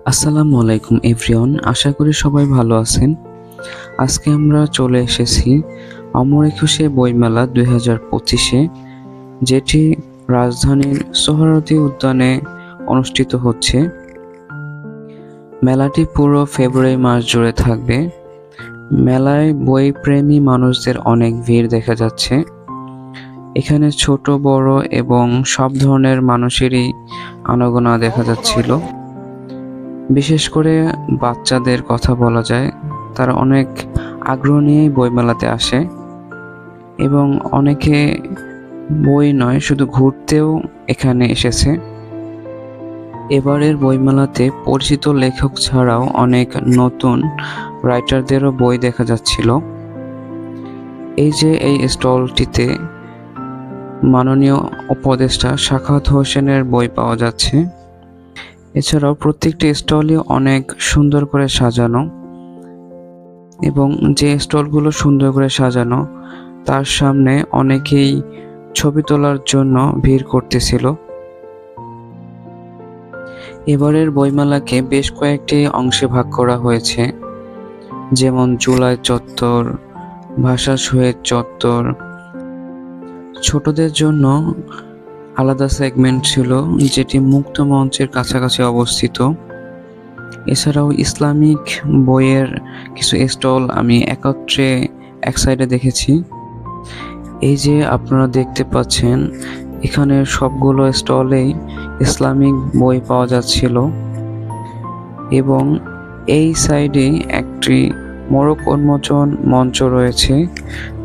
আসসালামু আলাইকুম এভরিওয়ান, আশা করি সবাই ভালো আছেন। আজকে আমরা চলে এসেছি অমর একুশে বইমেলা 2025-এ, যেটি রাজধানীর সোহরাওয়ার্দী উদ্যানে অনুষ্ঠিত হচ্ছে। মেলাটি পুরো ফেব্রুয়ারি মাস জুড়ে থাকবে। মেলায় বইপ্রেমী মানুষদের অনেক ভিড় দেখা যাচ্ছে। এখানে ছোট বড় এবং সব ধরনের মানুষেরই আনাগোনা দেখা যাচ্ছিল। বিশেষ করে বাচ্চাদের কথা বলা যায়, তারা অনেক আগ্রহ নিয়েই বইমেলাতে আসে এবং অনেকে বই নয়, শুধু ঘুরতেও এখানে এসেছে। এবারের বইমেলাতে পরিচিত লেখক ছাড়াও অনেক নতুন রাইটারদেরও বই দেখা যাচ্ছিল। এই যে এই স্টলটিতে মাননীয় উপদেষ্টা সাখাওয়াত হোসেনের বই পাওয়া যাচ্ছে। এছাড়াও প্রত্যেকটি স্টলই অনেক সুন্দর করে সাজানো, এবং যে স্টলগুলো সুন্দর করে সাজানো তার সামনে অনেকেই ছবি তোলার জন্য ভিড় করতেছিল। এবারের বইমেলাকে বেশ কয়েকটি অংশে ভাগ করা হয়েছে, যেমন জুলাই চত্বর, ভাষা শহীদ চত্বর। ছোটদের জন্য আলাদা সেগমেন্ট ছিল, যেটি মুক্ত মঞ্চের কাছাকাছি অবস্থিত। এছাড়াও ইসলামিক বইয়ের কিছু স্টল আমি একত্রে এক সাইডে দেখেছি। এই যে আপনারা দেখতে পাচ্ছেন, এখানে সবগুলো স্টলেই ইসলামিক বই পাওয়া যাচ্ছিল, এবং এই সাইডে একটি মোড়ক উন্মোচন মঞ্চ রয়েছে,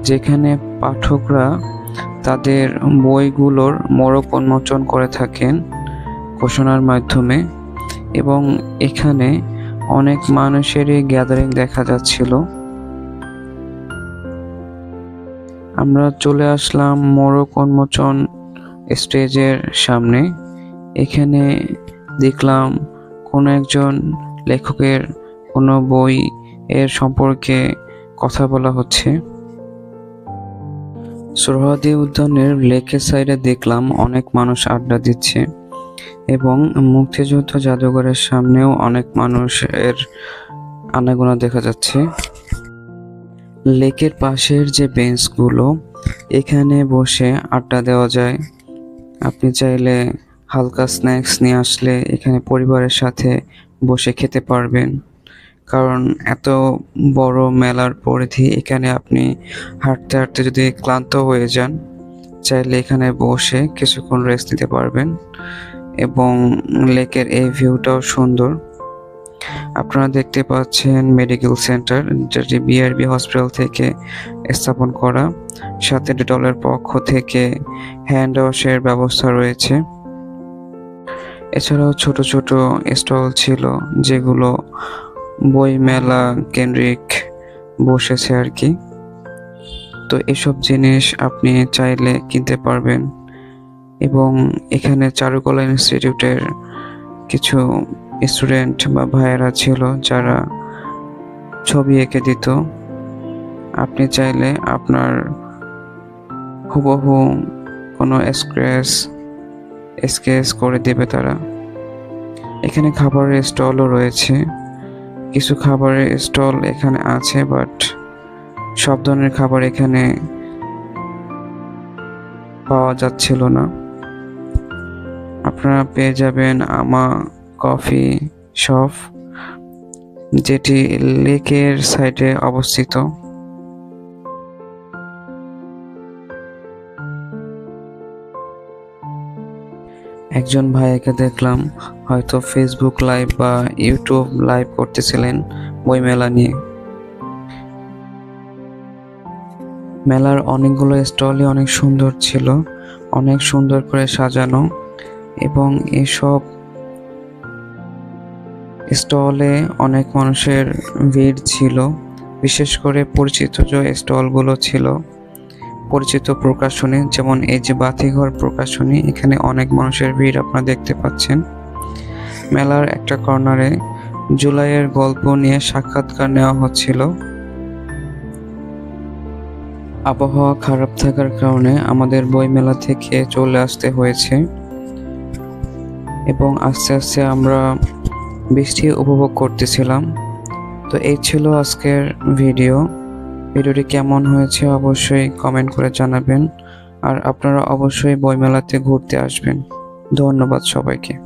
যেখানে পাঠকরা তাদের বইগুলোর মোড়ক উন্মোচন করে থাকেন ঘোষণার মাধ্যমে। এবং এখানে অনেক মানুষেরই গ্যাদারিং দেখা যাচ্ছিল। আমরা চলে আসলাম মোড়ক উন্মোচন স্টেজের সামনে। এখানে দেখলাম কোনো একজন লেখকের কোনো বই এর সম্পর্কে কথা বলা হচ্ছে। সোহরাওয়ার্দী উদ্যানের লেকের সাইডে দেখলাম অনেক মানুষ আড্ডা দিচ্ছে, এবং মুক্তিযুদ্ধ জাদুঘরের সামনেও অনেক মানুষের আনাগোনা দেখা যাচ্ছে। লেকের পাশের যে বেঞ্চগুলো, এখানে বসে আড্ডা দেওয়া যায়। আপনি চাইলে হালকা স্ন্যাক্স নিয়ে আসলে এখানে পরিবারের সাথে বসে খেতে পারবেন, কারণ এত বড় মেলার পরিধি, এখানে আপনি হাঁটতে হাঁটতে যদি ক্লান্ত হয়ে যান, চাইলে এখানে বসে কিছুক্ষণ রেস্ট নিতে পারবেন। এবং লেকের এই ভিউটাও সুন্দর। আপনারা দেখতে পাচ্ছেন মেডিকেল সেন্টার, যেটি বিআরবি হসপিটাল থেকে স্থাপন করা। সাথে ডেটলের পক্ষ থেকে হ্যান্ড ওয়াশের ব্যবস্থা রয়েছে। এছাড়াও ছোট ছোট স্টল ছিল, যেগুলো বই মেলা কেন্দ্রিক বসেছে আর কি। তো এসব জিনিস আপনি চাইলে কিনতে পারবেন। এবং এখানে চারুকলা ইনস্টিটিউটের কিছু স্টুডেন্ট বা ভাইয়েরা ছিল, যারা ছবি এঁকে দিত। আপনি চাইলে আপনার হুবহু কোনো স্কেচ করে দেবে তারা। এখানে খাবারের স্টলও রয়েছে। কিছু খাবারের স্টল এখানে আছে, বাট সব ধরনের খাবার এখানে পাওয়া যাচ্ছিল না। আপনারা পেয়ে যাবেন আমা কফি শপ, যেটি লেকের সাইডে অবস্থিত। একজন ভাইয়াকে দেখলাম, হয়তো ফেসবুক লাইভ বা ইউটিউব লাইভ করতেছিলেন বইমেলা নিয়ে। মেলার অনেকগুলো স্টলই অনেক সুন্দর ছিল, অনেক সুন্দর করে সাজানো, এবং এসব স্টলে অনেক মানুষের ভিড় ছিল। বিশেষ করে পরিচিত যে স্টলগুলো ছিল, পরিচিত প্রকাশনী, যেমন এই যে বাতিঘর প্রকাশনী, এখানে অনেক মানুষের ভিড় আপনারা দেখতে পাচ্ছেন। মেলার একটা কর্নারে জুলাইয়ের গল্প নিয়ে সাক্ষাৎকার নেওয়া হচ্ছিল। আবহাওয়া খারাপ থাকার কারণে আমাদের বইমেলা থেকে চলে আসতে হয়েছে, এবং আস্তে আস্তে আমরা বৃষ্টি উপভোগ করতেছিলাম। তো এই ছিল আজকের ভিডিওটি কেমন হয়েছে অবশ্যই কমেন্ট করে জানাবেন। আর আপনারা অবশ্যই বইমেলাতে ঘুরতে আসবেন। ধন্যবাদ সবাইকে।